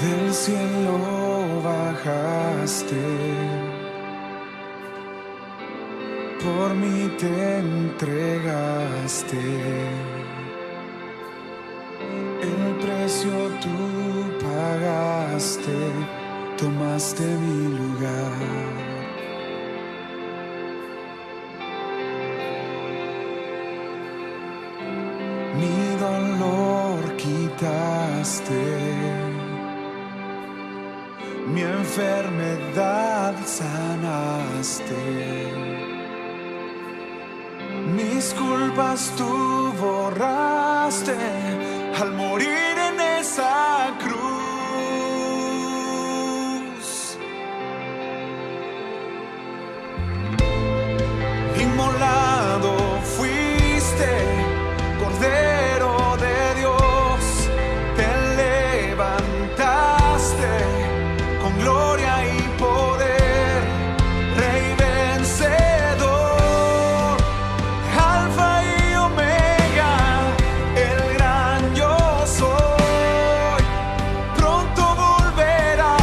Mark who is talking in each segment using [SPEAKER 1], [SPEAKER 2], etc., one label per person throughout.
[SPEAKER 1] Del cielo bajaste, por mí te entregaste, el precio tú pagaste, tomaste mi lugar. Mi dolor quitaste, mi enfermedad sanaste, mis culpas tú borraste al morir en esa cruz. Inmolado fuiste, Cordero de Dios, te levantaste con gloria y poder, Rey vencedor, Alfa y Omega, el gran yo soy, pronto volverás.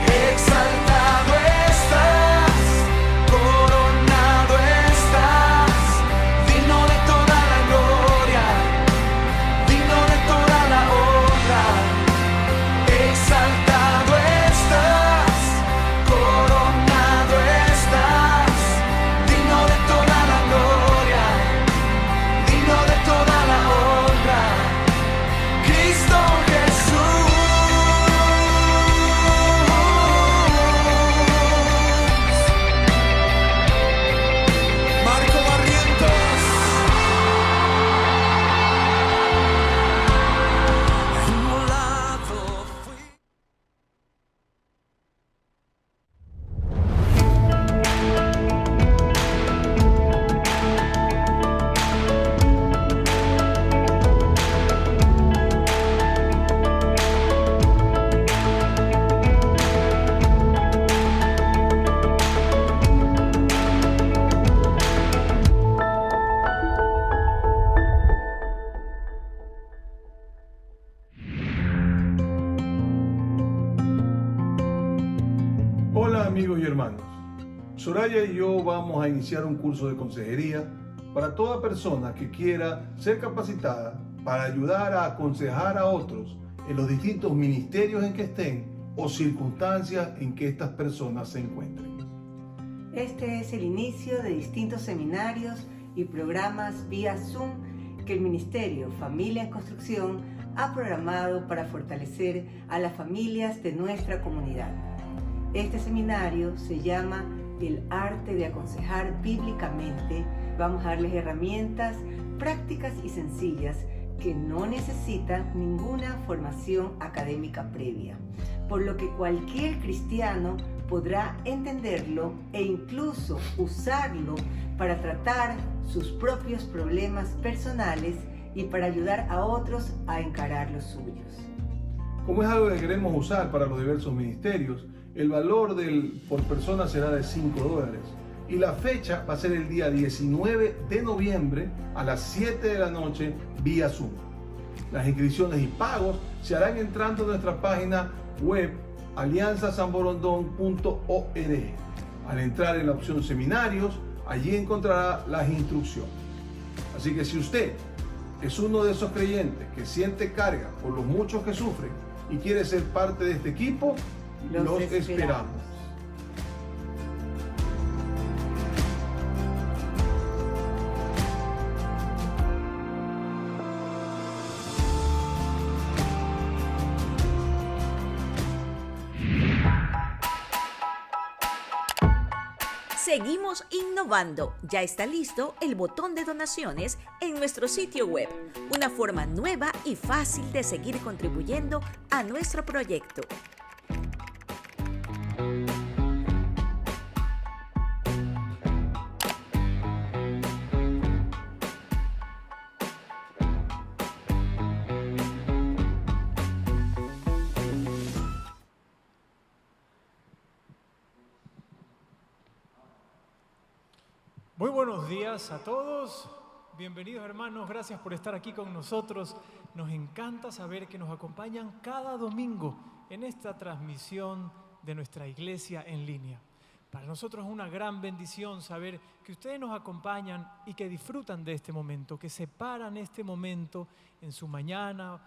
[SPEAKER 1] Exaltado estás, coronado estás, digno de toda la gloria, digno de toda la honra. Exaltado estás, coronado estás, digno de toda la gloria, digno de toda la honra. Cristo Jesús. Marco Barrientos. Inmolado fui.
[SPEAKER 2] Hola amigos y hermanos, Soraya y yo vamos a iniciar un curso de consejería para toda persona que quiera ser capacitada para ayudar a aconsejar a otros en los distintos ministerios en que estén o circunstancias en que estas personas se encuentren.
[SPEAKER 3] Este es el inicio de distintos seminarios y programas vía Zoom que el Ministerio Familia en Construcción ha programado para fortalecer a las familias de nuestra comunidad. Este seminario se llama El arte de aconsejar bíblicamente. Vamos a darles herramientas prácticas y sencillas que no necesitan ninguna formación académica previa, por lo que cualquier cristiano podrá entenderlo e incluso usarlo para tratar sus propios problemas personales y para ayudar a otros a encarar los suyos.
[SPEAKER 2] Como es algo que queremos usar para los diversos ministerios, el valor por persona será de $5 y la fecha va a ser el día 19 de noviembre a las 7 de la noche vía Zoom. Las inscripciones y pagos se harán entrando a nuestra página web alianzasanborondón.org. Al entrar en la opción seminarios, allí encontrará las instrucciones. Así que si usted es uno de esos creyentes que siente carga por los muchos que sufren y quiere ser parte de este equipo, los esperamos.
[SPEAKER 4] Seguimos innovando. Ya está listo el botón de donaciones en nuestro sitio web. Una forma nueva y fácil de seguir contribuyendo a nuestro proyecto.
[SPEAKER 5] Muy buenos días a todos. Bienvenidos hermanos, gracias por estar aquí con nosotros. Nos encanta saber que nos acompañan cada domingo en esta transmisión de nuestra iglesia en línea. Para nosotros es una gran bendición saber que ustedes nos acompañan y que disfrutan de este momento, que separan este momento en su mañana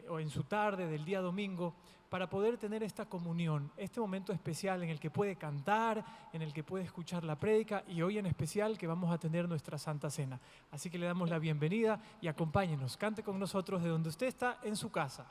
[SPEAKER 5] o en su tarde del día domingo para poder tener esta comunión, este momento especial en el que puede cantar, en el que puede escuchar la prédica y hoy en especial que vamos a tener nuestra Santa Cena. Así que le damos la bienvenida y acompáñenos, cante con nosotros de donde usted está en su casa.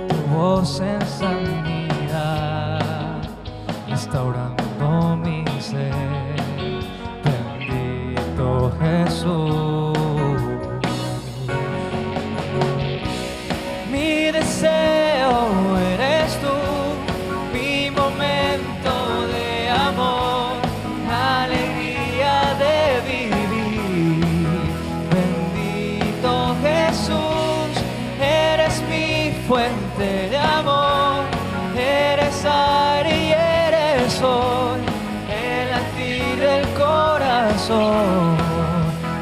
[SPEAKER 6] Tu voz en sanidad, restaurando mi ser. Bendito Jesús. Mi deseo eres tú, mi momento de amor, alegría de vivir. Bendito Jesús, eres mi fuente de amor, eres aire y eres sol, el latir del corazón.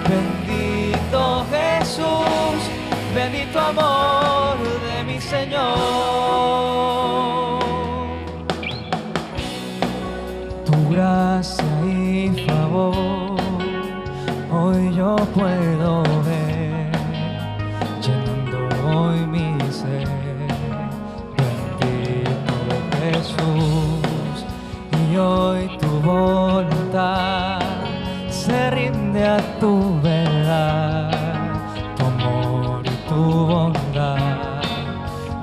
[SPEAKER 6] Bendito Jesús, bendito amor de mi Señor. Tu gracia y favor hoy yo puedo ver, hoy mi ser. Bendito Jesús, y hoy tu voluntad se rinde a tu verdad, tu amor y tu bondad.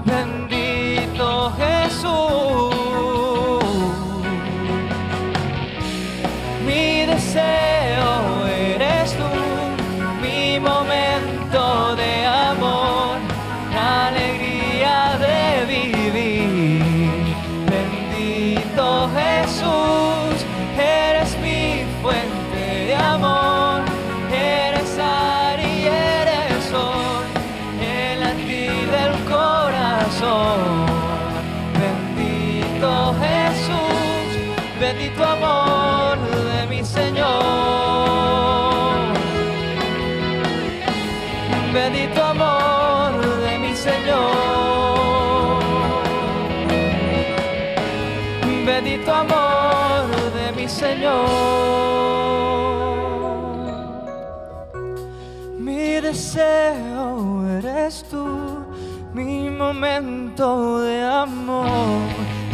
[SPEAKER 6] Bendito Jesús, mi deseo eres tú, mi momento de amor, alegría de vivir. Bendito Jesús, eres mi fuente de amor, eres aire y eres sol, el latir del corazón. Bendito Jesús, bendito amor de mi Señor. Bendito amor de mi Señor. Bendito amor de mi Señor. Mi deseo eres tú, mi momento de amor,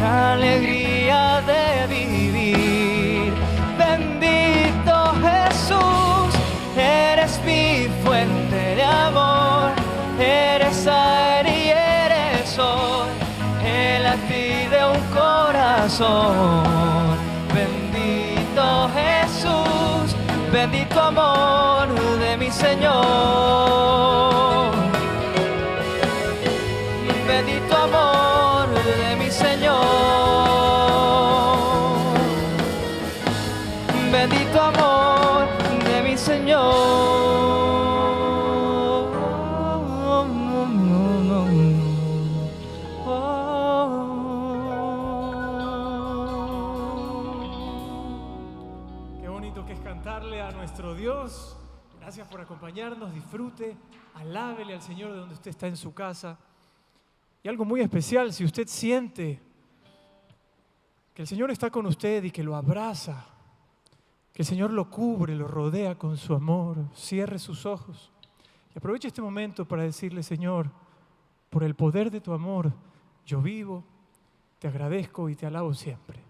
[SPEAKER 6] alegría de vivir. Bendito Jesús, eres mi fuente de amor, eres aire y eres sol, el latir de un corazón. Bendito Jesús, bendito amor de mi Señor. Bendito amor de mi Señor. Bendito amor de mi Señor.
[SPEAKER 5] Qué bonito que es cantarle a nuestro Dios. Gracias por acompañarnos, disfrute, alábele al Señor de donde usted está en su casa. Y algo muy especial, si usted siente que el Señor está con usted y que lo abraza, que el Señor lo cubre, lo rodea con su amor, cierre sus ojos y aproveche este momento para decirle: Señor, por el poder de tu amor, yo vivo, te agradezco y te alabo siempre.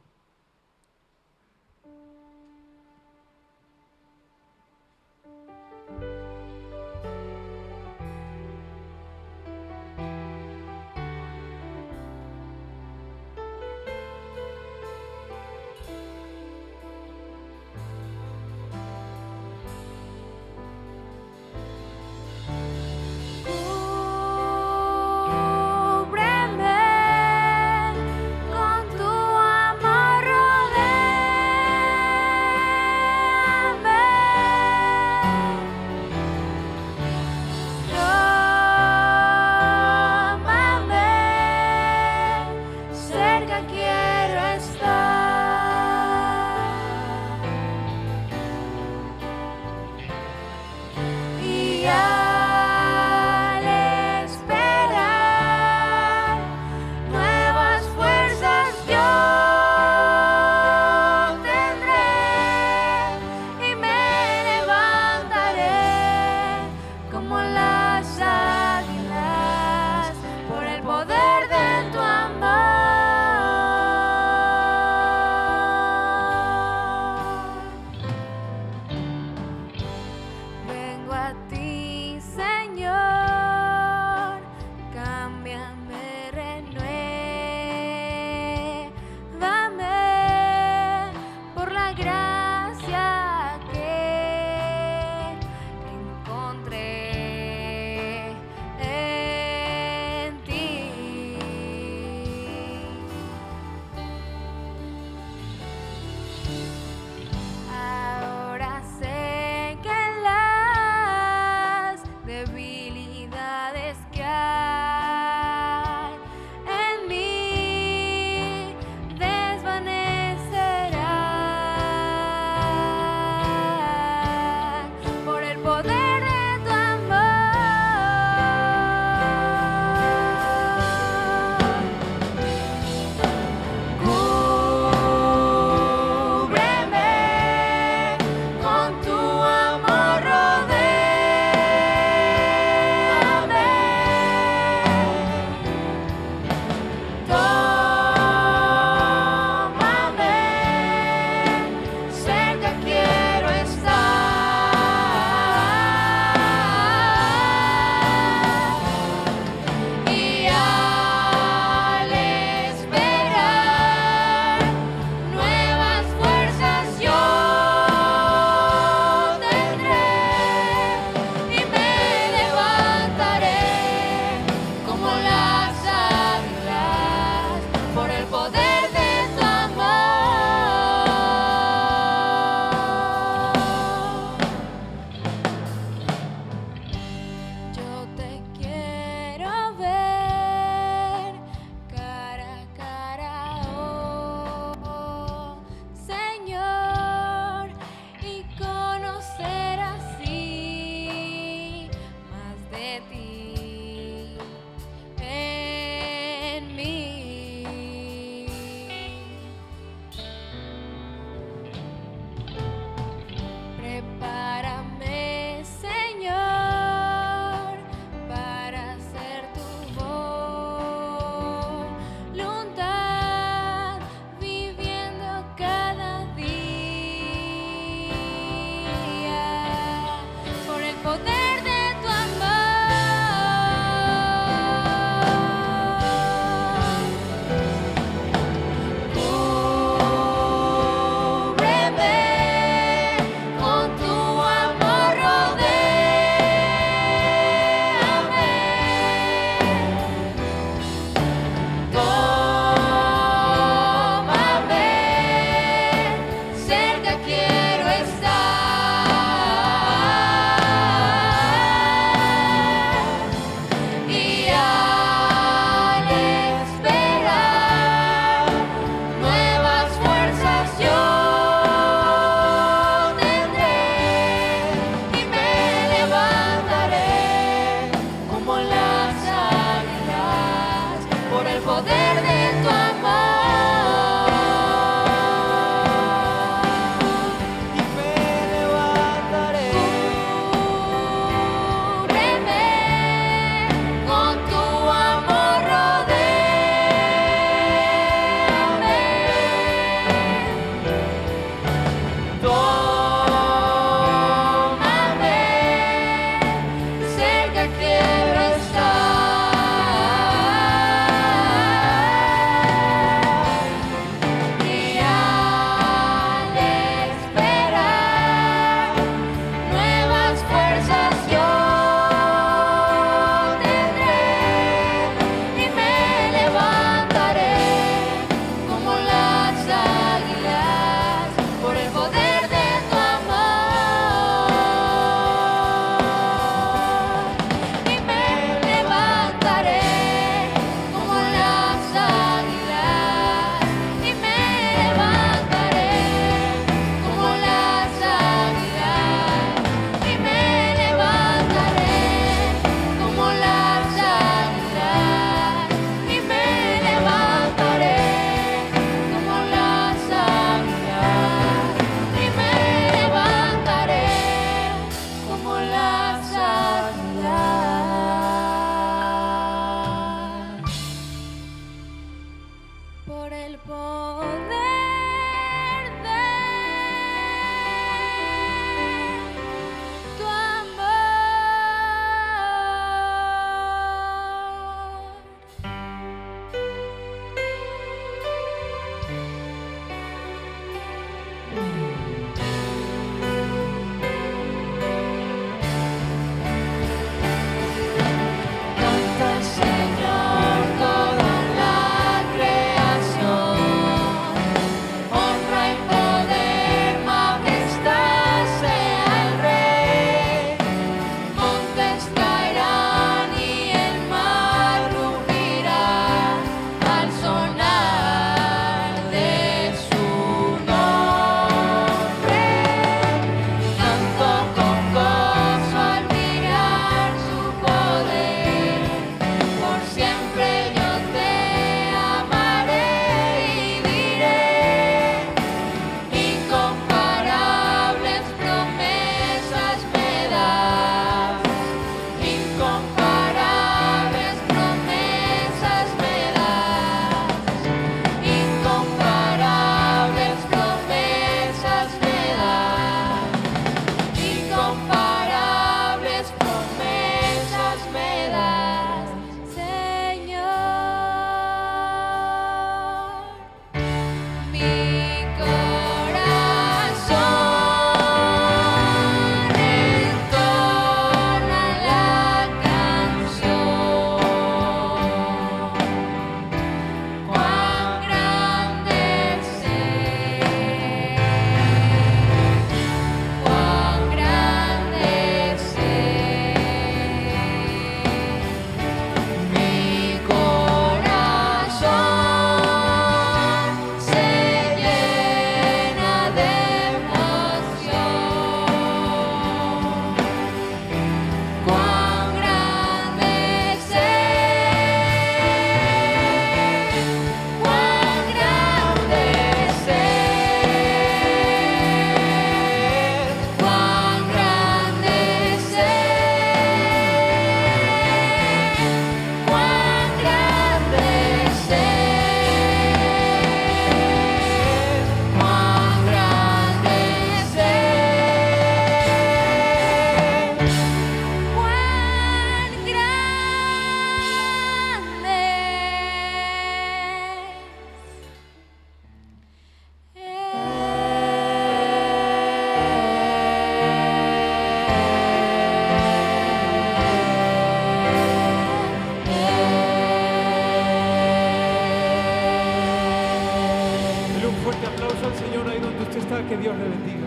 [SPEAKER 5] gusta, que Dios le bendiga.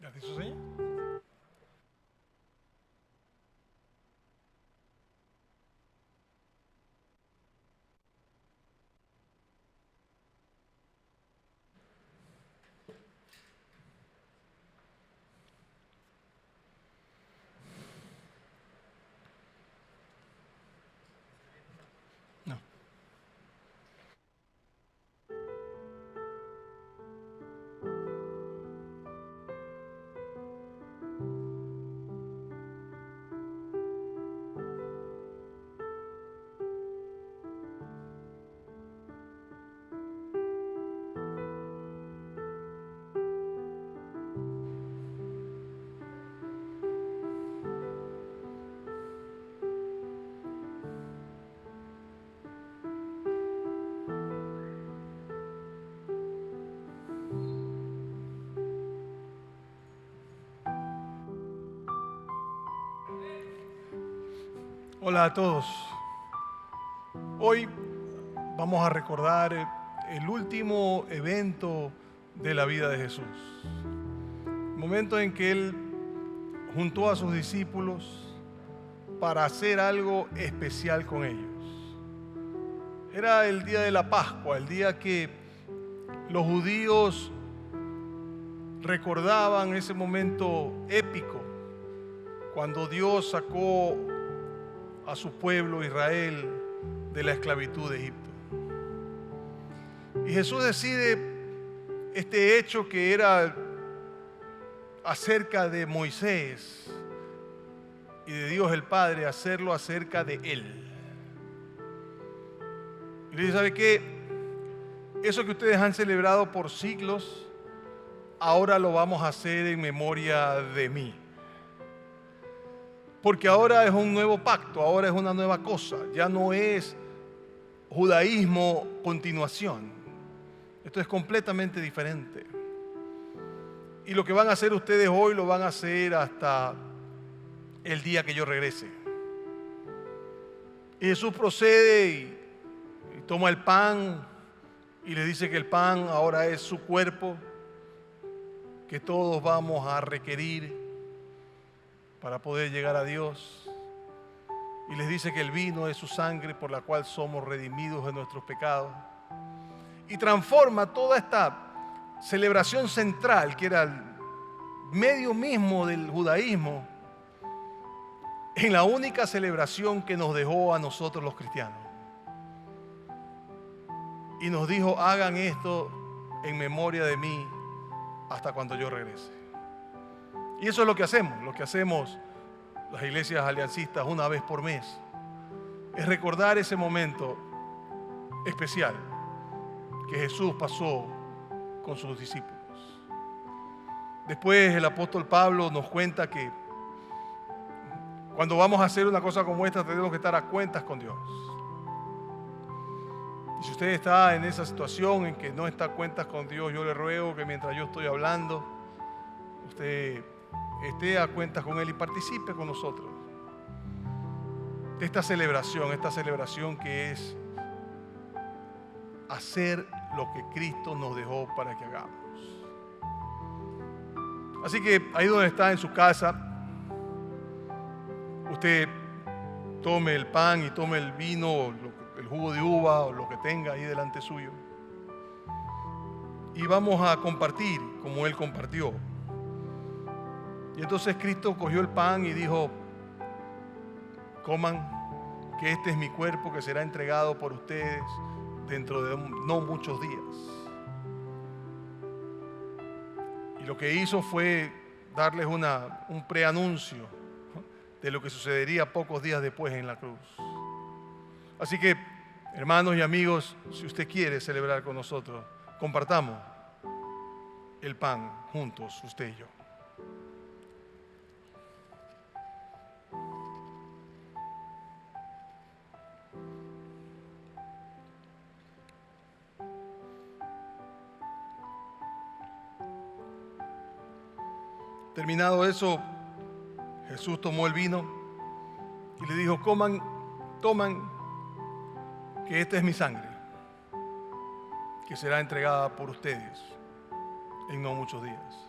[SPEAKER 5] ¿Ya te hizo seña? No. Hola a todos. Hoy vamos a recordar el último evento de la vida de Jesús. El momento en que Él juntó a sus discípulos para hacer algo especial con ellos. Era el día de la Pascua, el día que los judíos recordaban ese momento épico cuando Dios sacó a su pueblo Israel de la esclavitud de Egipto. Y Jesús decide este hecho que era acerca de Moisés y de Dios el Padre, hacerlo acerca de Él. Y le dice, ¿sabe qué? Eso que ustedes han celebrado por siglos, ahora lo vamos a hacer en memoria de mí. Porque ahora es un nuevo pacto, ahora es una nueva cosa. Ya no es judaísmo continuación. Esto es completamente diferente. Y lo que van a hacer ustedes hoy lo van a hacer hasta el día que yo regrese. Y Jesús procede y toma el pan y le dice que el pan ahora es su cuerpo, que todos vamos a requerir para poder llegar a Dios. Y les dice que el vino es su sangre por la cual somos redimidos de nuestros pecados. Y transforma toda esta celebración central, que era el medio mismo del judaísmo, en la única celebración que nos dejó a nosotros los cristianos. Y nos dijo, hagan esto en memoria de mí hasta cuando yo regrese. Y eso es lo que hacemos las iglesias aliancistas una vez por mes. Es recordar ese momento especial que Jesús pasó con sus discípulos. Después el apóstol Pablo nos cuenta que cuando vamos a hacer una cosa como esta tenemos que estar a cuentas con Dios. Y si usted está en esa situación en que no está a cuentas con Dios, yo le ruego que mientras yo estoy hablando, usted esté a cuentas con Él y participe con nosotros de esta celebración que es hacer lo que Cristo nos dejó para que hagamos. Así que ahí donde está en su casa, usted tome el pan y tome el vino, el jugo de uva o lo que tenga ahí delante suyo. Y vamos a compartir como Él compartió. Y entonces Cristo cogió el pan y dijo, coman, que este es mi cuerpo que será entregado por ustedes dentro de no muchos días. Y lo que hizo fue darles un preanuncio de lo que sucedería pocos días después en la cruz. Así que, hermanos y amigos, si usted quiere celebrar con nosotros, compartamos el pan juntos, usted y yo. Terminado eso,
[SPEAKER 2] Jesús tomó el vino y le dijo: coman, toman, que esta es mi sangre, que será entregada por ustedes en no muchos días.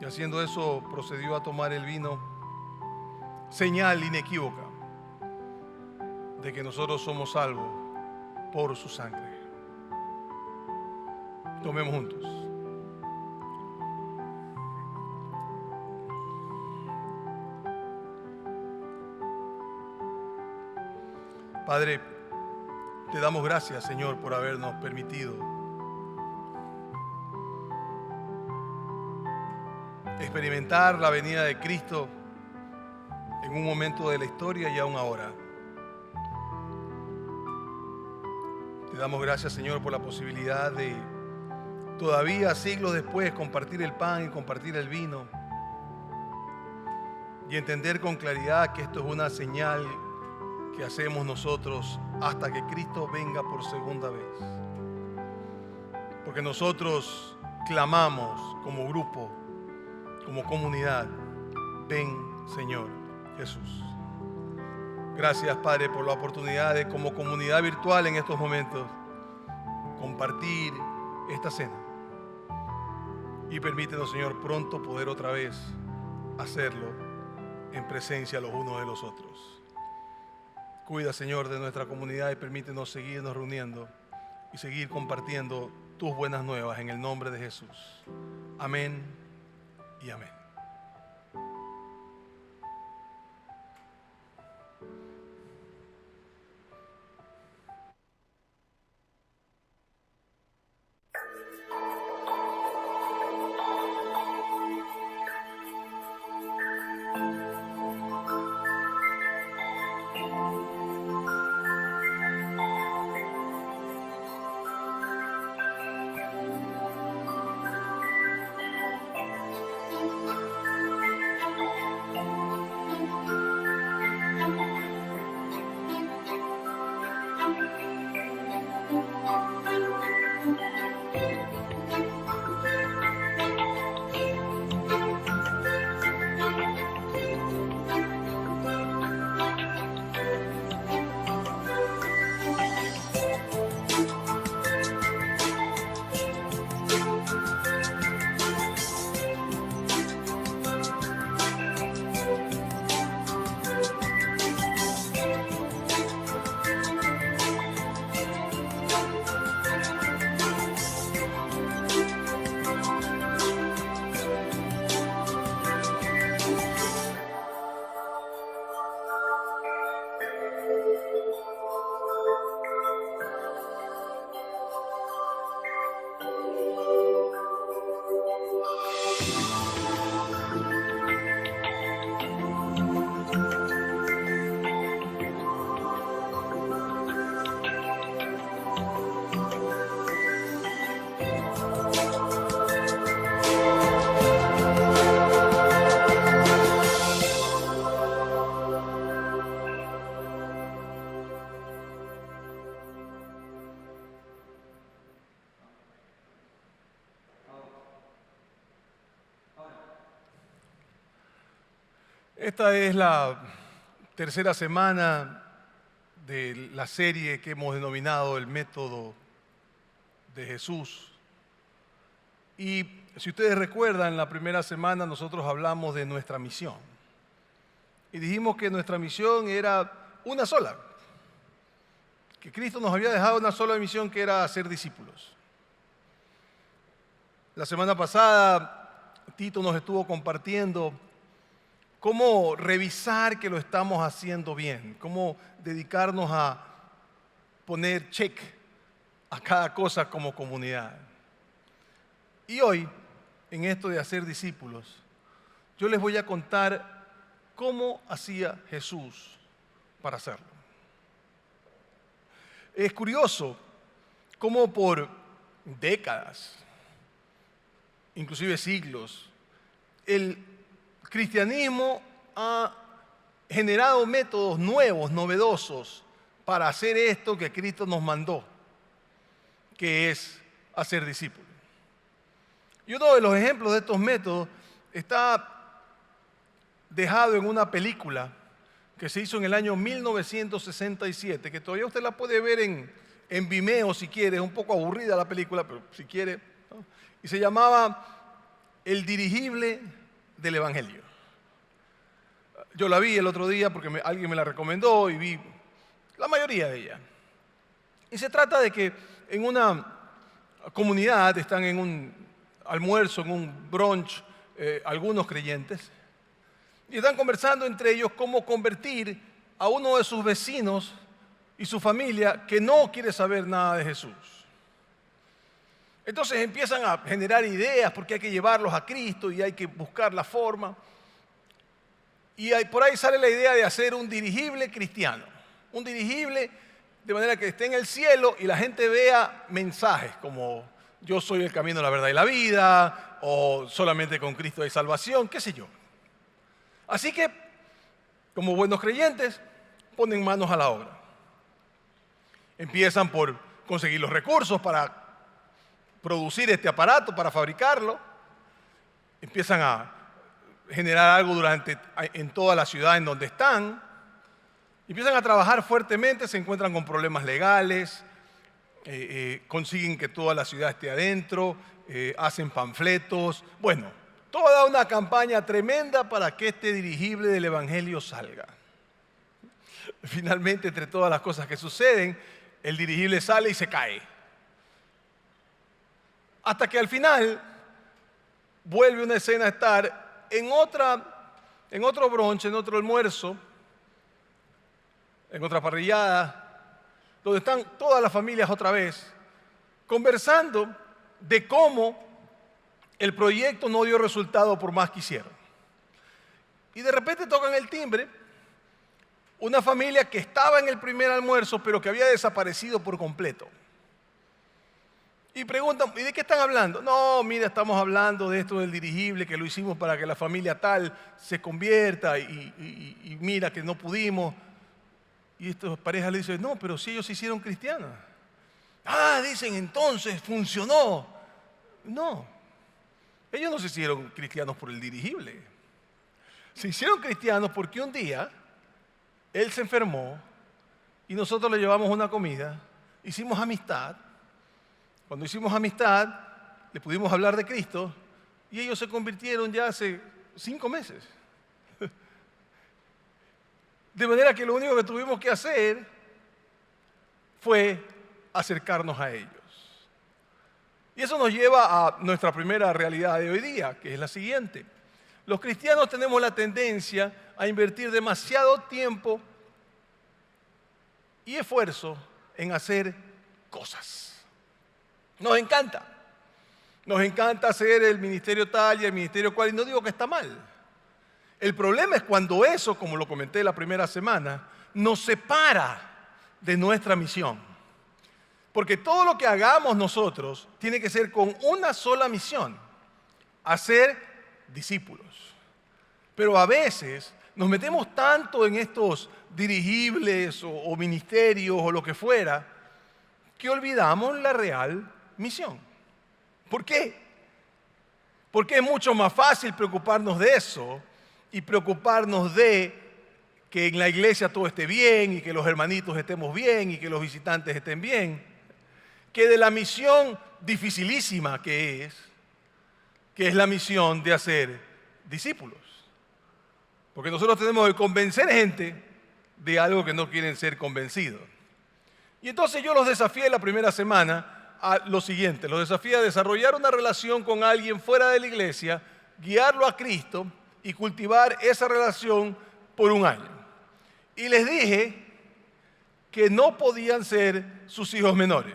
[SPEAKER 2] Y haciendo eso, procedió a tomar el vino, señal inequívoca de que nosotros somos salvos por su sangre. Tomemos juntos. Padre, te damos gracias, Señor, por habernos permitido experimentar la venida de Cristo en un momento de la historia y aún ahora. Te damos gracias, Señor, por la posibilidad de todavía siglos después compartir el pan y compartir el vino y entender con claridad que esto es una señal que hacemos nosotros hasta que Cristo venga por segunda vez. Porque nosotros clamamos como grupo, como comunidad: ven, Señor Jesús. Gracias, Padre, por la oportunidad de, como comunidad virtual en estos momentos, compartir esta cena. Y permítenos, Señor, pronto poder otra vez hacerlo en presencia los unos de los otros. Cuida, Señor, de nuestra comunidad y permítenos seguirnos reuniendo y seguir compartiendo tus buenas nuevas en el nombre de Jesús. Amén y amén. Esta es la tercera semana de la serie que hemos denominado el método de Jesús. Y si ustedes recuerdan, la primera semana nosotros hablamos de nuestra misión. Y dijimos que nuestra misión era una sola. Que Cristo nos había dejado una sola misión, que era hacer discípulos. La semana pasada Tito nos estuvo compartiendo cómo revisar que lo estamos haciendo bien, cómo dedicarnos a poner check a cada cosa como comunidad. Y hoy, en esto de hacer discípulos, yo les voy a contar cómo hacía Jesús para hacerlo. Es curioso cómo por décadas, inclusive siglos, el cristianismo ha generado métodos nuevos, novedosos, para hacer esto que Cristo nos mandó, que es hacer discípulos. Y uno de los ejemplos de estos métodos está dejado en una película que se hizo en el año 1967, que todavía usted la puede ver en Vimeo si quiere, es un poco aburrida la película, pero si quiere, ¿no? Y se llamaba El dirigible del Evangelio. Yo la vi el otro día porque alguien me la recomendó y vi la mayoría de ella. Y se trata de que en una comunidad están en un almuerzo, en un brunch, algunos creyentes, y están conversando entre ellos cómo convertir a uno de sus vecinos y su familia que no quiere saber nada de Jesús. Entonces empiezan a generar ideas porque hay que llevarlos a Cristo y hay que buscar la forma. Y por ahí sale la idea de hacer un dirigible cristiano. Un dirigible de manera que esté en el cielo y la gente vea mensajes como yo soy el camino, la verdad y la vida, o solamente con Cristo hay salvación, qué sé yo. Así que, como buenos creyentes, ponen manos a la obra. Empiezan por conseguir los recursos para producir este aparato, para fabricarlo. Empiezan a generar algo en toda la ciudad en donde están. Empiezan a trabajar fuertemente, se encuentran con problemas legales, consiguen que toda la ciudad esté adentro, hacen panfletos. Bueno, toda una campaña tremenda para que este dirigible del Evangelio salga. Finalmente, entre todas las cosas que suceden, el dirigible sale y se cae. Hasta que al final vuelve una escena a estar en otro brunch, en otro almuerzo, en otra parrillada, donde están todas las familias otra vez, conversando de cómo el proyecto no dio resultado por más que hicieron. Y de repente tocan el timbre, una familia que estaba en el primer almuerzo, pero que había desaparecido por completo. Y preguntan, ¿y de qué están hablando? No, mira, estamos hablando de esto del dirigible, que lo hicimos para que la familia tal se convierta y mira que no pudimos. Y estas parejas le dicen, no, pero si ellos se hicieron cristianas. Ah, dicen, entonces funcionó. No, ellos no se hicieron cristianos por el dirigible. Se hicieron cristianos porque un día él se enfermó y nosotros le llevamos una comida, hicimos amistad. Cuando hicimos amistad, le pudimos hablar de Cristo y ellos se convirtieron ya hace 5 meses. De manera que lo único que tuvimos que hacer fue acercarnos a ellos. Y eso nos lleva a nuestra primera realidad de hoy día, que es la siguiente. Los cristianos tenemos la tendencia a invertir demasiado tiempo y esfuerzo en hacer cosas. Nos encanta hacer el ministerio tal y el ministerio cual, y no digo que está mal. El problema es cuando eso, como lo comenté la primera semana, nos separa de nuestra misión. Porque todo lo que hagamos nosotros tiene que ser con una sola misión: hacer discípulos. Pero a veces nos metemos tanto en estos dirigibles o ministerios o lo que fuera, que olvidamos la real misión. ¿Por qué? Porque es mucho más fácil preocuparnos de eso y preocuparnos de que en la iglesia todo esté bien y que los hermanitos estemos bien y que los visitantes estén bien, que de la misión dificilísima que es la misión de hacer discípulos. Porque nosotros tenemos que convencer gente de algo que no quieren ser convencidos. Y entonces yo los desafié la primera semana a lo siguiente: los desafié a desarrollar una relación con alguien fuera de la iglesia, guiarlo a Cristo y cultivar esa relación por 1 año. Y les dije que no podían ser sus hijos menores.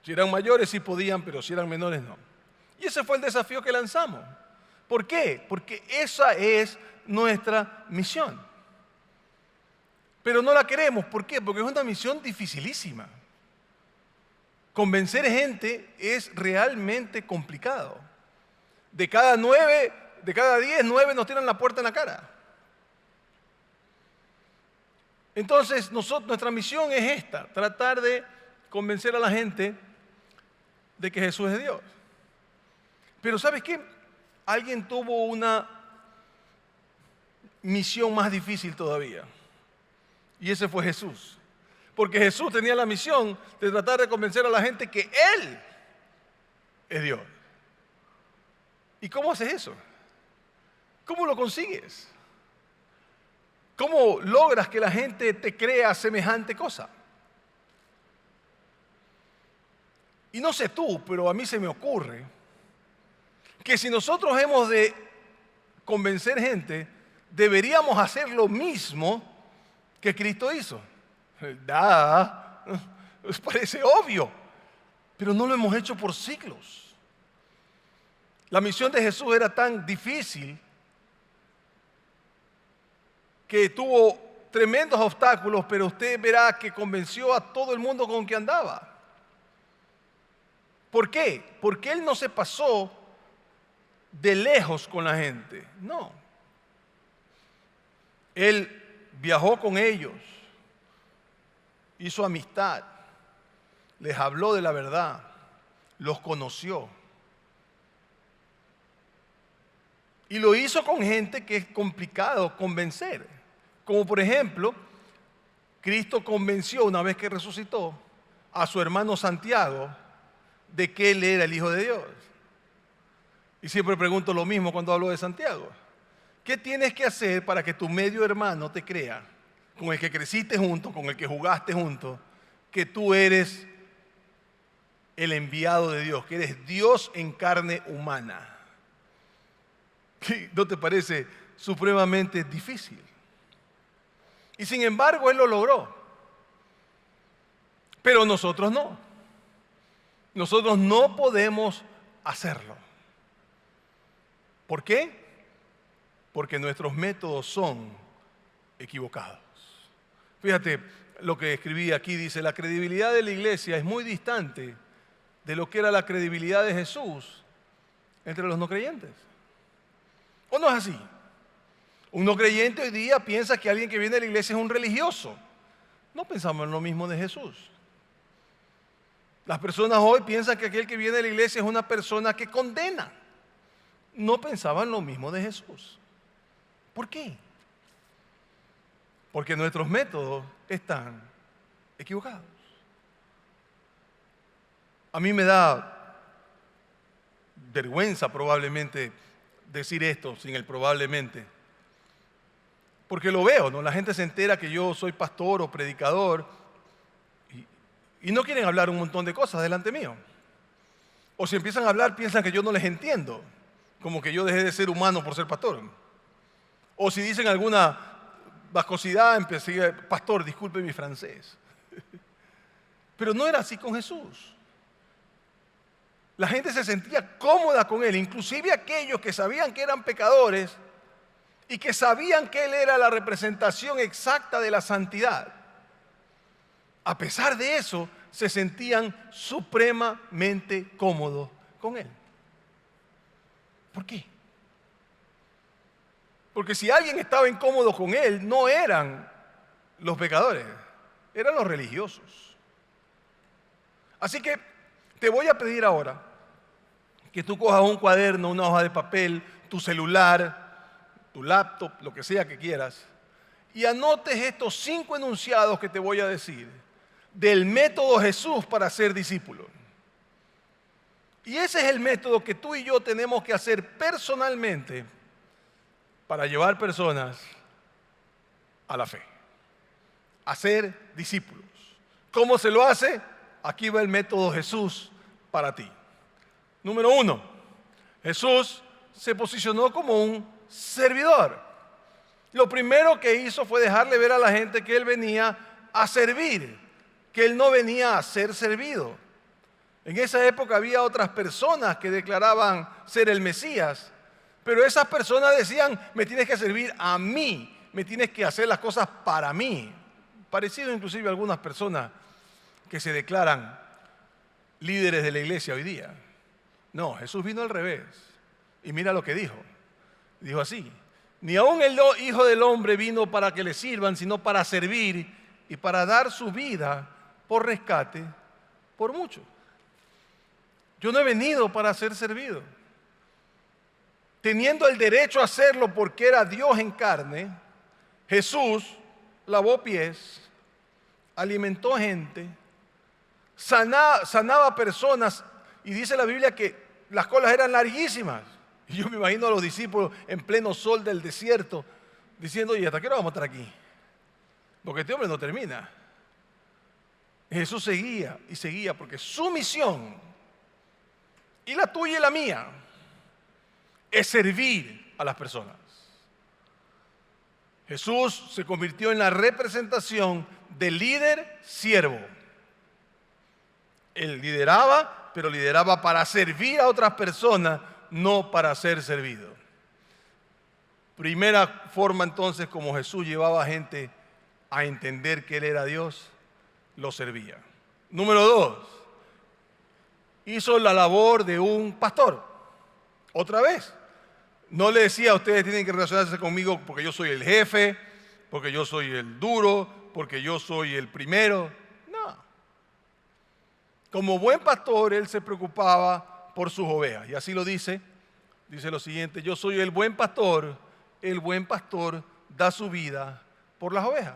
[SPEAKER 2] Si eran mayores sí podían, pero si eran menores no. Y ese fue el desafío que lanzamos. ¿Por qué? Porque esa es nuestra misión. Pero no la queremos. ¿Por qué? Porque es una misión dificilísima. Convencer gente es realmente complicado. De cada 10, 9 nos tiran la puerta en la cara. Entonces, nuestra misión es esta: tratar de convencer a la gente de que Jesús es Dios. Pero ¿sabes qué? Alguien tuvo una misión más difícil todavía. Y ese fue Jesús. Porque Jesús tenía la misión de tratar de convencer a la gente que Él es Dios. ¿Y cómo haces eso? ¿Cómo lo consigues? ¿Cómo logras que la gente te crea semejante cosa? Y no sé tú, pero a mí se me ocurre que si nosotros hemos de convencer gente, deberíamos hacer lo mismo que Cristo hizo. Parece obvio, pero no lo hemos hecho por siglos. La misión de Jesús era tan difícil que tuvo tremendos obstáculos, pero usted verá que convenció a todo el mundo con que andaba. ¿Por qué? Porque Él no se pasó de lejos con la gente, no. Él viajó con ellos, hizo amistad, les habló de la verdad, los conoció. Y lo hizo con gente que es complicado convencer. Como por ejemplo, Cristo convenció una vez que resucitó a su hermano Santiago de que Él era el Hijo de Dios. Y siempre pregunto lo mismo cuando hablo de Santiago. ¿Qué tienes que hacer para que tu medio hermano te crea, con el que creciste junto, con el que jugaste junto, que tú eres el enviado de Dios, que eres Dios en carne humana? ¿No te parece supremamente difícil? Y sin embargo, Él lo logró. Pero nosotros no. Nosotros no podemos hacerlo. ¿Por qué? Porque nuestros métodos son equivocados. Fíjate lo que escribí aquí, dice: la credibilidad de la iglesia es muy distante de lo que era la credibilidad de Jesús entre los no creyentes. ¿O no es así? Un no creyente hoy día piensa que alguien que viene a la iglesia es un religioso. No pensamos en lo mismo de Jesús. Las personas hoy piensan que aquel que viene a la iglesia es una persona que condena. No pensaban lo mismo de Jesús. ¿Por qué? Porque nuestros métodos están equivocados. A mí me da vergüenza probablemente decir esto sin el probablemente. Porque lo veo, ¿no? La gente se entera que yo soy pastor o predicador y no quieren hablar un montón de cosas delante mío. O si empiezan a hablar piensan que yo no les entiendo, como que yo dejé de ser humano por ser pastor. O si dicen alguna vascosidad, empecé: pastor, disculpe mi francés. Pero no era así con Jesús. La gente se sentía cómoda con Él, inclusive aquellos que sabían que eran pecadores y que sabían que Él era la representación exacta de la santidad. A pesar de eso, se sentían supremamente cómodos con Él. ¿Por qué? Porque si alguien estaba incómodo con Él, no eran los pecadores, eran los religiosos. Así que te voy a pedir ahora que tú cojas un cuaderno, una hoja de papel, tu celular, tu laptop, lo que sea que quieras, y anotes estos 5 enunciados que te voy a decir del método Jesús para ser discípulo. Y ese es el método que tú y yo tenemos que hacer personalmente para llevar personas a la fe, a ser discípulos. ¿Cómo se lo hace? Aquí va el método Jesús para ti. Número 1, Jesús se posicionó como un servidor. Lo primero que hizo fue dejarle ver a la gente que Él venía a servir, que Él no venía a ser servido. En esa época había otras personas que declaraban ser el Mesías, pero esas personas decían: me tienes que servir a mí, me tienes que hacer las cosas para mí. Parecido inclusive a algunas personas que se declaran líderes de la iglesia hoy día. No, Jesús vino al revés. Y mira lo que dijo. Dijo así: ni aun el Hijo del Hombre vino para que le sirvan, sino para servir y para dar su vida por rescate por muchos. Yo no he venido para ser servido. teniendo el derecho a hacerlo porque era Dios en carne, Jesús lavó pies, alimentó gente, sanaba personas, y dice la Biblia que las colas eran larguísimas. Y yo me imagino a los discípulos en pleno sol del desierto diciendo: ¿y hasta qué hora vamos a estar aquí? Porque este hombre no termina. Y Jesús seguía y seguía, porque su misión, y la tuya y la mía, es servir a las personas. Jesús se convirtió en la representación del líder siervo. Él lideraba, pero lideraba para servir a otras personas, no para ser servido. Primera forma entonces como Jesús llevaba a gente a entender que Él era Dios, lo servía. Número 2, hizo la labor de un pastor. Otra vez, no le decía: ustedes tienen que relacionarse conmigo porque yo soy el jefe, porque yo soy el duro, porque yo soy el primero. No. Como buen pastor, Él se preocupaba por sus ovejas. Y así lo dice lo siguiente: yo soy el buen pastor da su vida por las ovejas.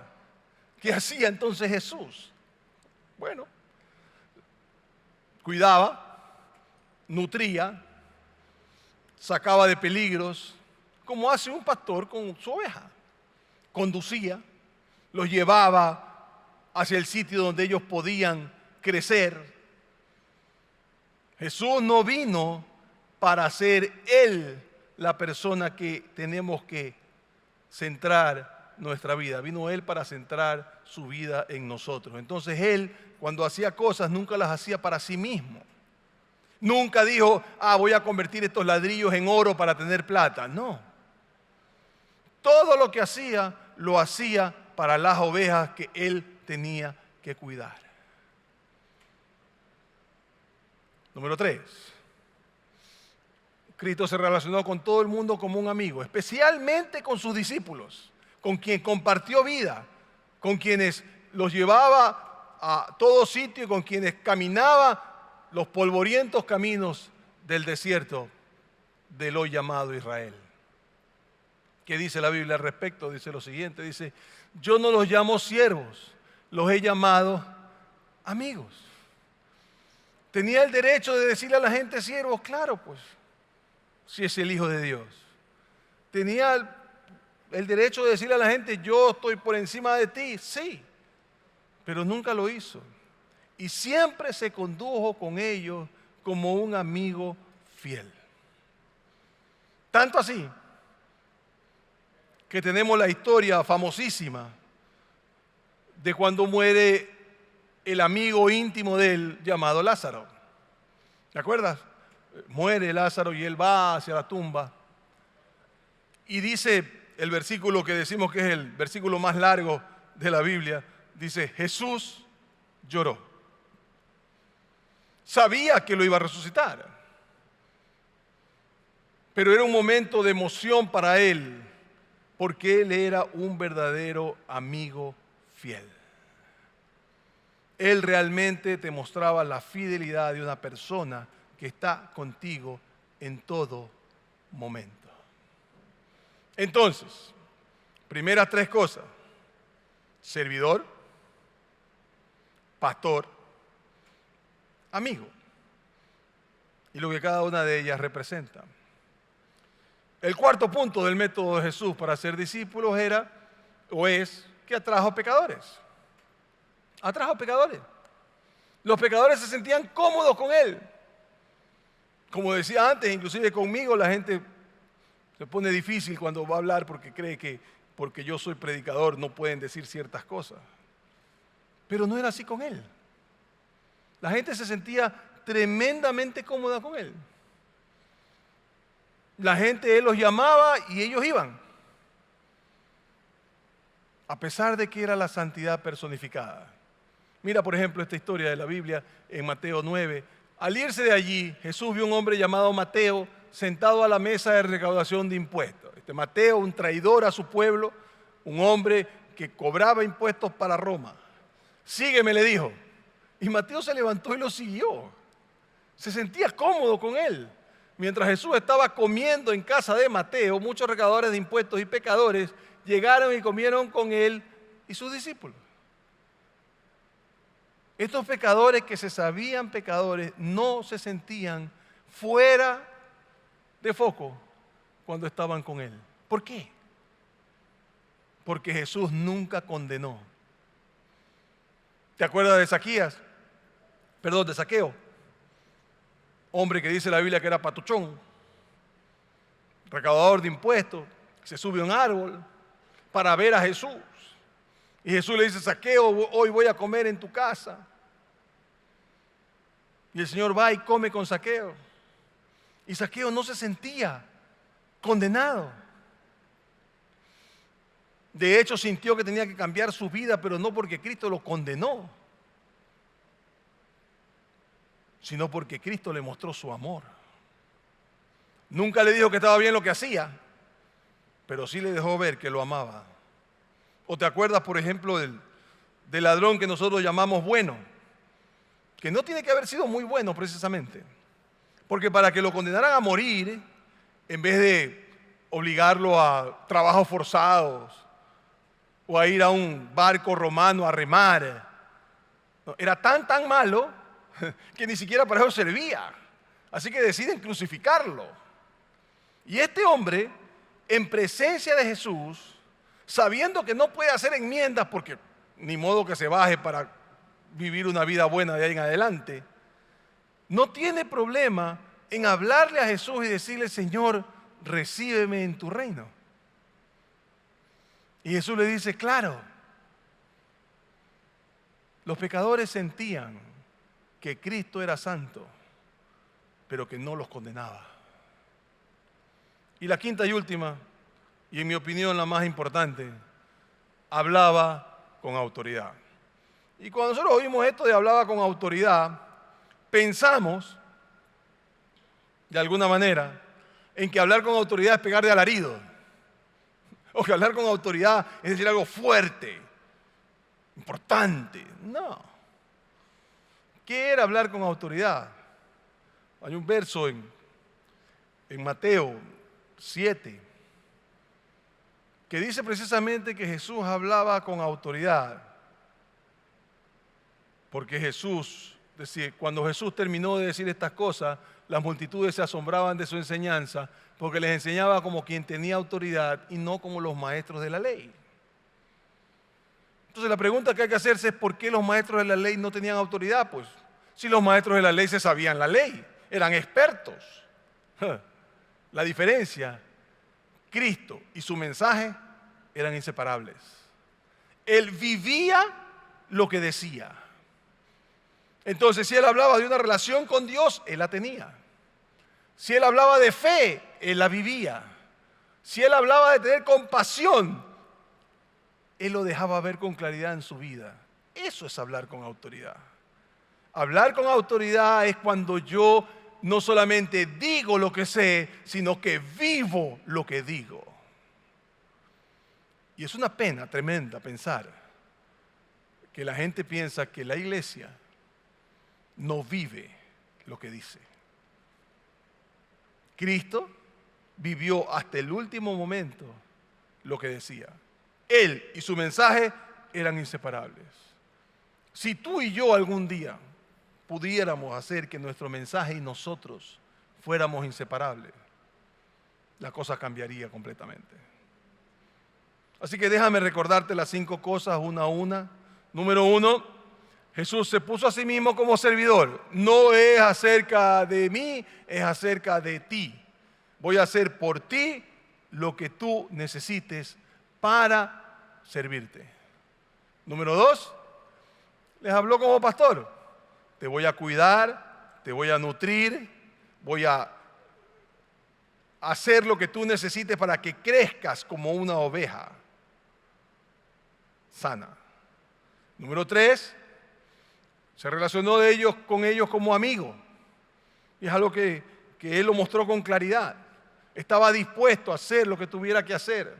[SPEAKER 2] ¿Qué hacía entonces Jesús? Bueno, cuidaba, nutría, sacaba de peligros, como hace un pastor con su oveja. Conducía, los llevaba hacia el sitio donde ellos podían crecer. Jesús no vino para ser Él la persona que tenemos que centrar nuestra vida. Vino Él para centrar su vida en nosotros. Entonces Él, cuando hacía cosas, nunca las hacía para sí mismo. Nunca dijo: voy a convertir estos ladrillos en oro para tener plata. No. Todo lo que hacía, lo hacía para las ovejas que Él tenía que cuidar. Número 3. Cristo se relacionó con todo el mundo como un amigo, especialmente con sus discípulos, con quien compartió vida, con quienes los llevaba a todo sitio y con quienes caminaba los polvorientos caminos del desierto del hoy llamado Israel. ¿Qué dice la Biblia al respecto? Dice lo siguiente: dice: yo no los llamo siervos, los he llamado amigos. ¿Tenía el derecho de decirle a la gente siervos? Claro, pues, si es el Hijo de Dios. ¿Tenía el derecho de decirle a la gente: yo estoy por encima de ti? Sí, pero nunca lo hizo. Y siempre se condujo con ellos como un amigo fiel. Tanto así que tenemos la historia famosísima de cuando muere el amigo íntimo de él llamado Lázaro. ¿Te acuerdas? Muere Lázaro y él va hacia la tumba. Y dice el versículo que decimos que es el versículo más largo de la Biblia. Dice: Jesús lloró. Sabía que lo iba a resucitar. Pero era un momento de emoción para él, porque él era un verdadero amigo fiel. Él realmente te mostraba la fidelidad de una persona que está contigo en todo momento. Entonces, primeras 3 cosas: servidor, pastor, amigo. Y lo que cada una de ellas representa. El cuarto punto del método de Jesús para ser discípulos era, o es, que atrajo pecadores. Atrajo pecadores. Los pecadores se sentían cómodos con Él. Como decía antes, inclusive conmigo la gente se pone difícil cuando va a hablar porque cree que porque yo soy predicador no pueden decir ciertas cosas. Pero no era así con Él. La gente se sentía tremendamente cómoda con Él. La gente, Él los llamaba y ellos iban. A pesar de que era la santidad personificada. Mira, por ejemplo, esta historia de la Biblia en Mateo 9. Al irse de allí, Jesús vio un hombre llamado Mateo sentado a la mesa de recaudación de impuestos. Mateo, un traidor a su pueblo, un hombre que cobraba impuestos para Roma. Sígueme, le dijo. Y Mateo se levantó y lo siguió. Se sentía cómodo con él. mientras Jesús estaba comiendo en casa de Mateo, muchos recaudadores de impuestos y pecadores llegaron y comieron con él y sus discípulos. Estos pecadores que se sabían pecadores no se sentían fuera de foco cuando estaban con él. ¿Por qué? Porque Jesús nunca condenó. ¿Te acuerdas de Zaqueo? Hombre que dice la Biblia que era patuchón, recaudador de impuestos, se sube a un árbol para ver a Jesús. Y Jesús le dice: Zaqueo, hoy voy a comer en tu casa. Y el Señor va y come con Zaqueo. Y Zaqueo no se sentía condenado. De hecho, sintió que tenía que cambiar su vida, pero no porque Cristo lo condenó, sino porque Cristo le mostró su amor. Nunca le dijo que estaba bien lo que hacía, pero sí le dejó ver que lo amaba. ¿O te acuerdas, por ejemplo, del ladrón que nosotros llamamos bueno? Que no tiene que haber sido muy bueno precisamente, porque para que lo condenaran a morir, en vez de obligarlo a trabajos forzados o a ir a un barco romano a remar, era tan malo que ni siquiera para eso servía. Así que deciden crucificarlo. Y este hombre, en presencia de Jesús, sabiendo que no puede hacer enmiendas porque ni modo que se baje para vivir una vida buena de ahí en adelante, no tiene problema en hablarle a Jesús y decirle: Señor, recíbeme en tu reino. Y Jesús le dice: claro. Los pecadores sentían que Cristo era santo, pero que no los condenaba. Y la quinta y última, y en mi opinión la más importante, hablaba con autoridad. Y cuando nosotros oímos esto de hablaba con autoridad, pensamos, de alguna manera, en que hablar con autoridad es pegar de alarido, o que hablar con autoridad es decir algo fuerte, importante. No. ¿Qué era hablar con autoridad? Hay un verso en Mateo 7 que dice precisamente que Jesús hablaba con autoridad, porque cuando Jesús terminó de decir estas cosas, las multitudes se asombraban de su enseñanza, porque les enseñaba como quien tenía autoridad y no como los maestros de la ley. Entonces la pregunta que hay que hacerse es: ¿por qué los maestros de la ley no tenían autoridad? Pues si los maestros de la ley se sabían la ley, eran expertos. La diferencia: Cristo y su mensaje eran inseparables. Él vivía lo que decía. Entonces, si él hablaba de una relación con Dios, él la tenía. Si él hablaba de fe, él la vivía. Si él hablaba de tener compasión, él lo dejaba ver con claridad en su vida. Eso es hablar con autoridad. Hablar con autoridad es cuando yo no solamente digo lo que sé, sino que vivo lo que digo. Y es una pena tremenda pensar que la gente piensa que la iglesia no vive lo que dice. Cristo vivió hasta el último momento lo que decía. Él y su mensaje eran inseparables. Si tú y yo algún día pudiéramos hacer que nuestro mensaje y nosotros fuéramos inseparables, la cosa cambiaría completamente. Así que déjame recordarte las 5 cosas una a una. Número 1, Jesús se puso a sí mismo como servidor. No es acerca de mí, es acerca de ti. Voy a hacer por ti lo que tú necesites para servirte. Número 2, les habló como pastor. Te voy a cuidar, te voy a nutrir, voy a hacer lo que tú necesites para que crezcas como una oveja sana. Número 3, se relacionó con ellos como amigo. Y es algo que él lo mostró con claridad. Estaba dispuesto a hacer lo que tuviera que hacer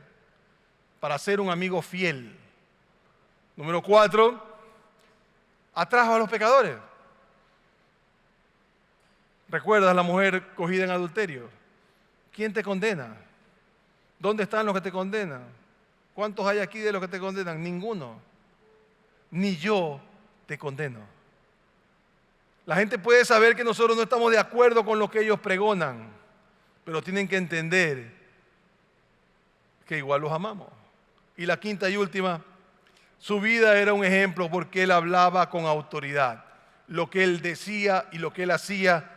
[SPEAKER 2] para ser un amigo fiel. Número 4, atrajo a los pecadores. ¿Recuerdas la mujer cogida en adulterio? ¿Quién te condena? ¿Dónde están los que te condenan? ¿Cuántos hay aquí de los que te condenan? Ninguno. Ni yo te condeno. La gente puede saber que nosotros no estamos de acuerdo con lo que ellos pregonan, pero tienen que entender que igual los amamos. Y la quinta y última, su vida era un ejemplo porque él hablaba con autoridad. Lo que él decía y lo que él hacía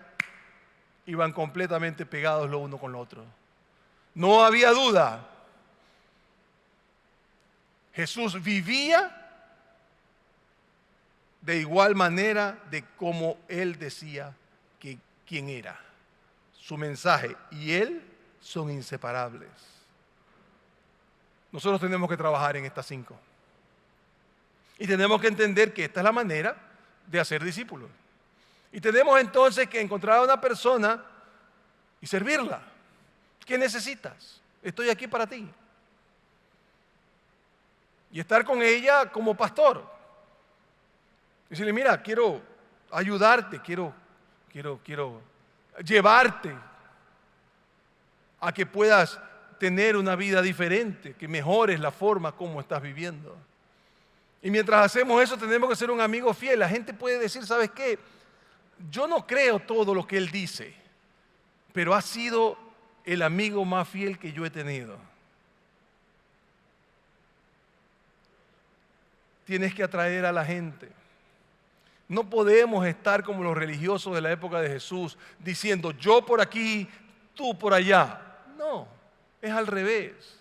[SPEAKER 2] iban completamente pegados lo uno con lo otro. No había duda. Jesús vivía de igual manera de como él decía que quién era. Su mensaje y él son inseparables. Nosotros tenemos que trabajar en estas 5. Y tenemos que entender que esta es la manera de hacer discípulos. Y tenemos entonces que encontrar a una persona y servirla. ¿Qué necesitas? Estoy aquí para ti. Y estar con ella como pastor. Decirle, mira, quiero ayudarte, quiero llevarte a que puedas tener una vida diferente, que mejores la forma como estás viviendo. Y mientras hacemos eso tenemos que ser un amigo fiel. La gente puede decir, ¿sabes qué? Yo no creo todo lo que él dice, pero ha sido el amigo más fiel que yo he tenido. Tienes que atraer a la gente. No podemos estar como los religiosos de la época de Jesús, diciendo yo por aquí, tú por allá. No, es al revés.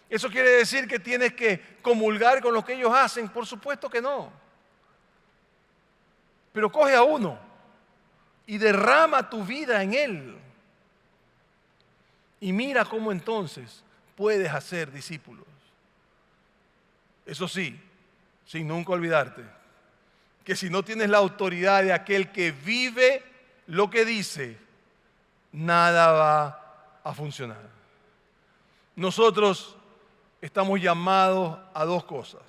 [SPEAKER 2] ¿Eso quiere decir que tienes que comulgar con lo que ellos hacen? Por supuesto que no. Pero coge a uno y derrama tu vida en él. Y mira cómo entonces puedes hacer discípulos. Eso sí, sin nunca olvidarte que si no tienes la autoridad de aquel que vive lo que dice, nada va a funcionar. Nosotros estamos llamados a 2 cosas.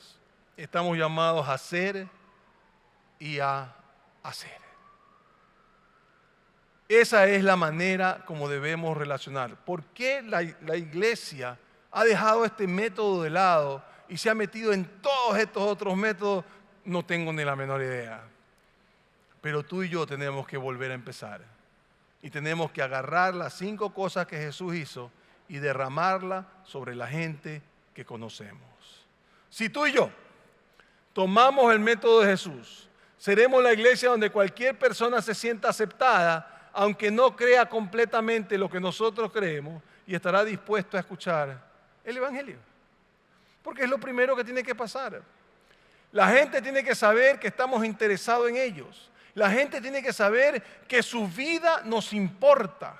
[SPEAKER 2] Estamos llamados a ser y a hacer. Esa es la manera como debemos relacionar. ¿Por qué la iglesia ha dejado este método de lado y se ha metido en todos estos otros métodos? No tengo ni la menor idea. Pero tú y yo tenemos que volver a empezar. Y tenemos que agarrar las 5 cosas que Jesús hizo y derramarlas sobre la gente que conocemos. Si tú y yo tomamos el método de Jesús, seremos la iglesia donde cualquier persona se sienta aceptada, aunque no crea completamente lo que nosotros creemos, y estará dispuesto a escuchar el Evangelio. Porque es lo primero que tiene que pasar. La gente tiene que saber que estamos interesados en ellos. La gente tiene que saber que su vida nos importa,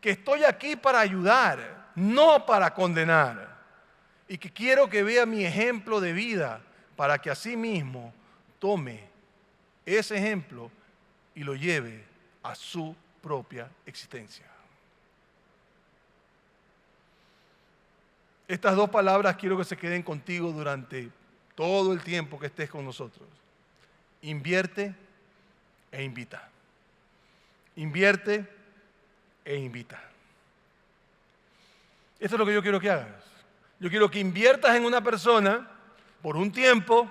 [SPEAKER 2] que estoy aquí para ayudar, no para condenar. Y que quiero que vea mi ejemplo de vida para que así mismo tome ese ejemplo y lo lleve a su propia existencia. Estas 2 palabras quiero que se queden contigo durante todo el tiempo que estés con nosotros. Invierte e invita. Invierte e invita. Esto es lo que yo quiero que hagas. Yo quiero que inviertas en una persona por un tiempo,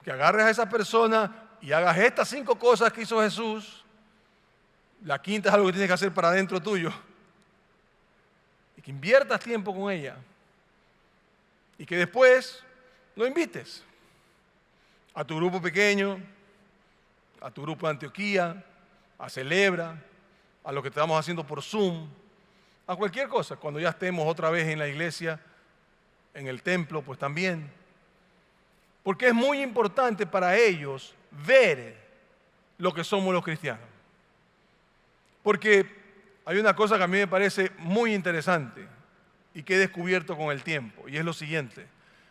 [SPEAKER 2] que agarres a esa persona y hagas estas 5 cosas que hizo Jesús. La quinta es algo que tienes que hacer para adentro tuyo. Y que inviertas tiempo con ella. Y que después lo invites a tu grupo pequeño, a tu grupo de Antioquía, a Celebra, a lo que estamos haciendo por Zoom, a cualquier cosa. Cuando ya estemos otra vez en la iglesia, en el templo, pues también. Porque es muy importante para ellos ver lo que somos los cristianos. Porque hay una cosa que a mí me parece muy interesante y que he descubierto con el tiempo, y es lo siguiente.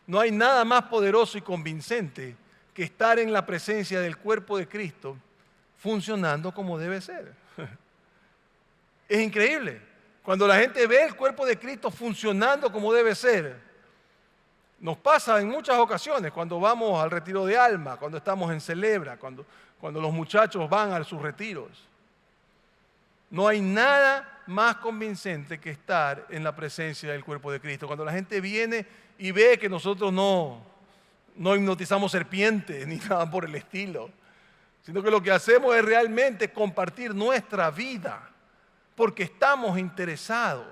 [SPEAKER 2] No hay nada más poderoso y convincente que estar en la presencia del cuerpo de Cristo funcionando como debe ser. Es increíble. Cuando la gente ve el cuerpo de Cristo funcionando como debe ser, nos pasa en muchas ocasiones cuando vamos al retiro de alma, cuando estamos en Celebra, cuando los muchachos van a sus retiros. No hay nada más convincente que estar en la presencia del cuerpo de Cristo. Cuando la gente viene y ve que nosotros no hipnotizamos serpientes ni nada por el estilo, sino que lo que hacemos es realmente compartir nuestra vida, porque estamos interesados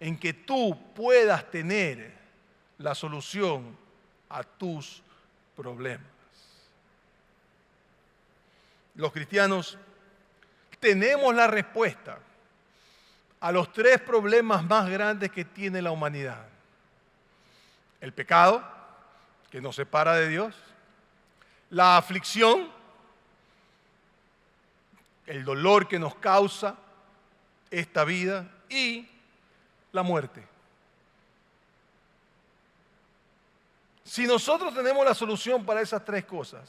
[SPEAKER 2] en que tú puedas tener la solución a tus problemas. Los cristianos tenemos la respuesta a los 3 problemas más grandes que tiene la humanidad: el pecado, que nos separa de Dios; la aflicción, el dolor que nos causa esta vida; y la muerte. Si nosotros tenemos la solución para esas 3 cosas,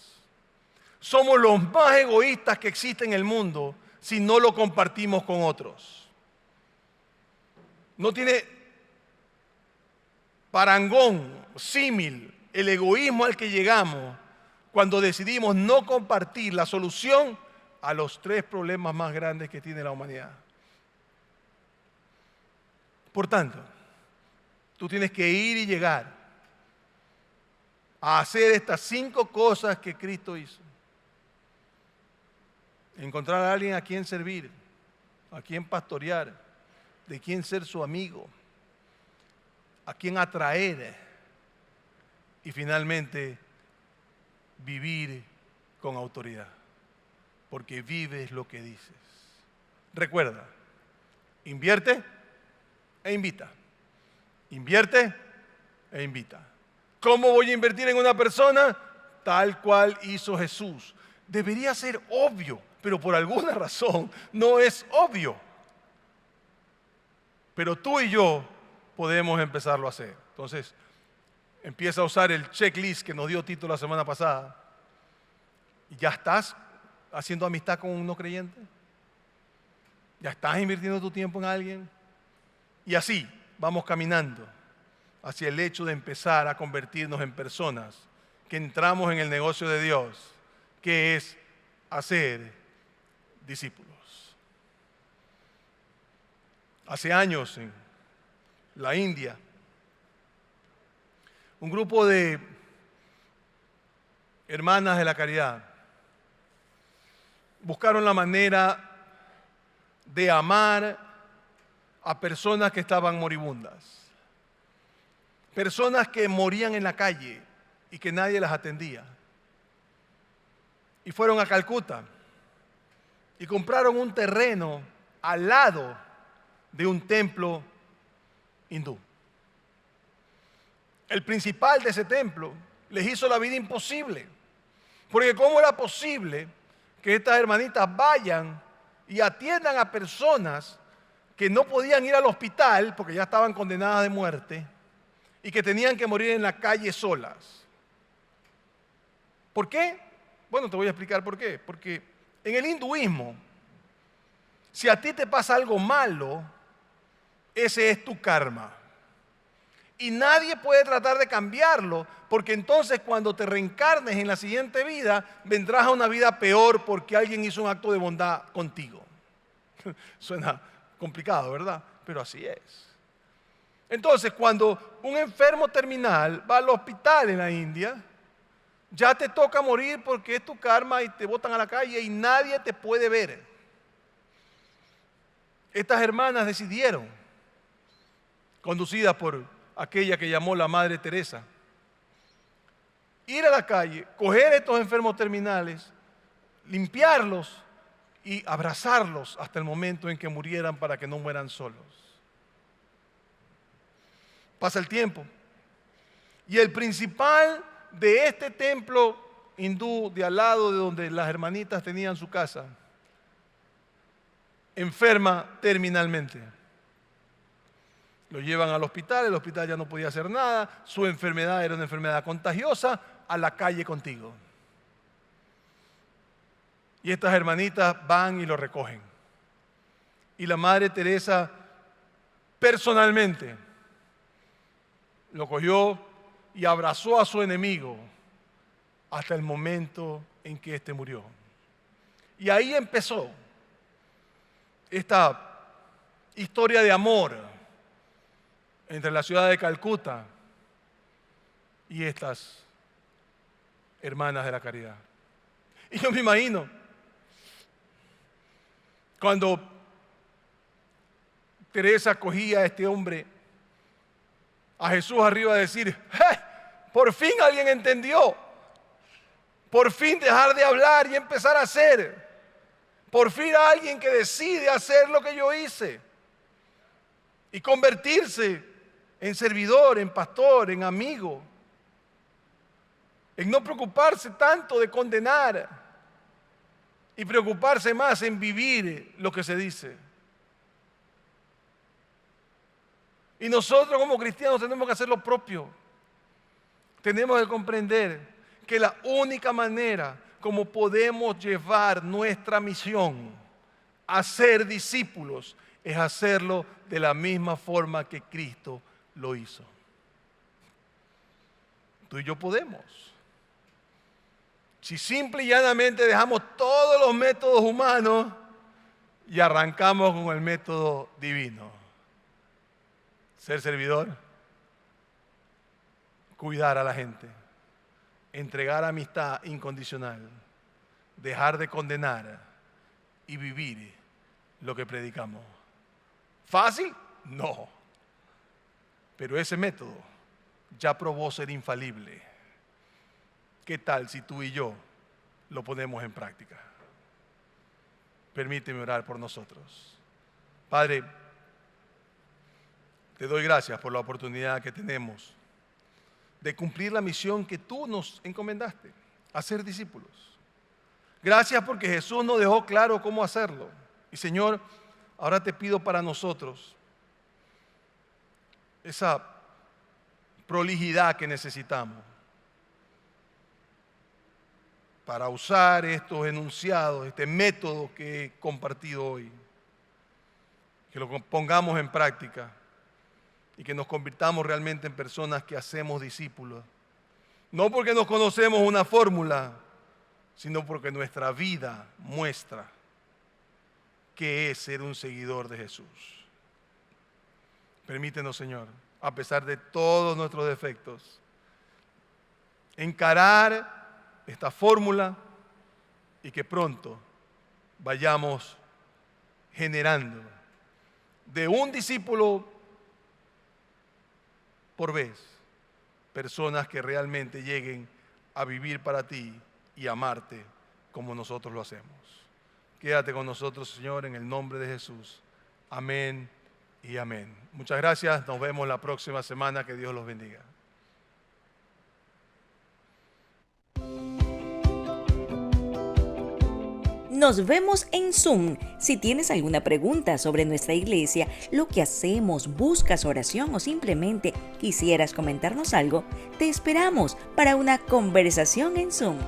[SPEAKER 2] somos los más egoístas que existen en el mundo si no lo compartimos con otros. No tiene parangón, símil, el egoísmo al que llegamos cuando decidimos no compartir la solución a los 3 problemas más grandes que tiene la humanidad. Por tanto, tú tienes que ir y llegar a hacer estas 5 cosas que Cristo hizo. Encontrar a alguien a quien servir, a quien pastorear, de quien ser su amigo, a quien atraer, y finalmente vivir con autoridad, porque vives lo que dices. Recuerda, invierte e invita. Invierte e invita. ¿Cómo voy a invertir en una persona? Tal cual hizo Jesús. Debería ser obvio, pero por alguna razón no es obvio. Pero tú y yo podemos empezarlo a hacer. Entonces, empieza a usar el checklist que nos dio Tito la semana pasada. ¿Y ya estás haciendo amistad con un no creyente? ¿Ya estás invirtiendo tu tiempo en alguien? Y así vamos caminando hacia el hecho de empezar a convertirnos en personas que entramos en el negocio de Dios, que es hacer discípulos. Hace años en la India, un grupo de hermanas de la caridad buscaron la manera de amar a personas que estaban moribundas, personas que morían en la calle y que nadie las atendía. Y fueron a Calcuta y compraron un terreno al lado de un templo hindú. El principal de ese templo les hizo la vida imposible, porque ¿cómo era posible que estas hermanitas vayan y atiendan a personas que no podían ir al hospital porque ya estaban condenadas de muerte y que tenían que morir en la calle solas? ¿Por qué? Bueno, te voy a explicar por qué. Porque en el hinduismo, si a ti te pasa algo malo, ese es tu karma. Y nadie puede tratar de cambiarlo, porque entonces cuando te reencarnes en la siguiente vida, vendrás a una vida peor porque alguien hizo un acto de bondad contigo. Suena complicado, ¿verdad? Pero así es. Entonces, cuando un enfermo terminal va al hospital en la India, ya te toca morir porque es tu karma y te botan a la calle y nadie te puede ver. Estas hermanas decidieron, conducidas por aquella que llamó la Madre Teresa, ir a la calle, coger estos enfermos terminales, limpiarlos y abrazarlos hasta el momento en que murieran para que no mueran solos. Pasa el tiempo y el principal de este templo hindú de al lado de donde las hermanitas tenían su casa enferma terminalmente. Lo llevan al hospital, el hospital ya no podía hacer nada, su enfermedad era una enfermedad contagiosa, a la calle contigo. Y estas hermanitas van y lo recogen. Y la Madre Teresa personalmente lo cogió y abrazó a su enemigo hasta el momento en que éste murió. Y ahí empezó esta historia de amor entre la ciudad de Calcuta y estas hermanas de la caridad. Y yo me imagino cuando Teresa cogía a este hombre, a Jesús arriba, a decir: por fin alguien entendió, por fin dejar de hablar y empezar a hacer, por fin alguien que decide hacer lo que yo hice y convertirse en servidor, en pastor, en amigo, en no preocuparse tanto de condenar y preocuparse más en vivir lo que se dice. Y nosotros como cristianos tenemos que hacer lo propio. Tenemos que comprender que la única manera como podemos llevar nuestra misión a ser discípulos es hacerlo de la misma forma que Cristo lo hizo. Tú y yo podemos. Si simple y llanamente dejamos todos los métodos humanos y arrancamos con el método divino. Ser servidor, cuidar a la gente, entregar amistad incondicional, dejar de condenar y vivir lo que predicamos. ¿Fácil? No. Pero ese método ya probó ser infalible. ¿Qué tal si tú y yo lo ponemos en práctica? Permíteme orar por nosotros. Padre, te doy gracias por la oportunidad que tenemos de cumplir la misión que tú nos encomendaste, hacer discípulos. Gracias porque Jesús nos dejó claro cómo hacerlo. Y Señor, ahora te pido para nosotros esa prolijidad que necesitamos para usar estos enunciados, este método que he compartido hoy. Que lo pongamos en práctica y que nos convirtamos realmente en personas que hacemos discípulos. No porque nos conocemos una fórmula, sino porque nuestra vida muestra qué es ser un seguidor de Jesús. Permítenos, Señor, a pesar de todos nuestros defectos, encarar esta fórmula y que pronto vayamos generando de un discípulo por vez personas que realmente lleguen a vivir para ti y amarte como nosotros lo hacemos. Quédate con nosotros, Señor, en el nombre de Jesús. Amén y amén. Muchas gracias. Nos vemos la próxima semana. Que Dios los bendiga.
[SPEAKER 4] Nos vemos en Zoom. Si tienes alguna pregunta sobre nuestra iglesia, lo que hacemos, buscas oración o simplemente quisieras comentarnos algo, te esperamos para una conversación en Zoom.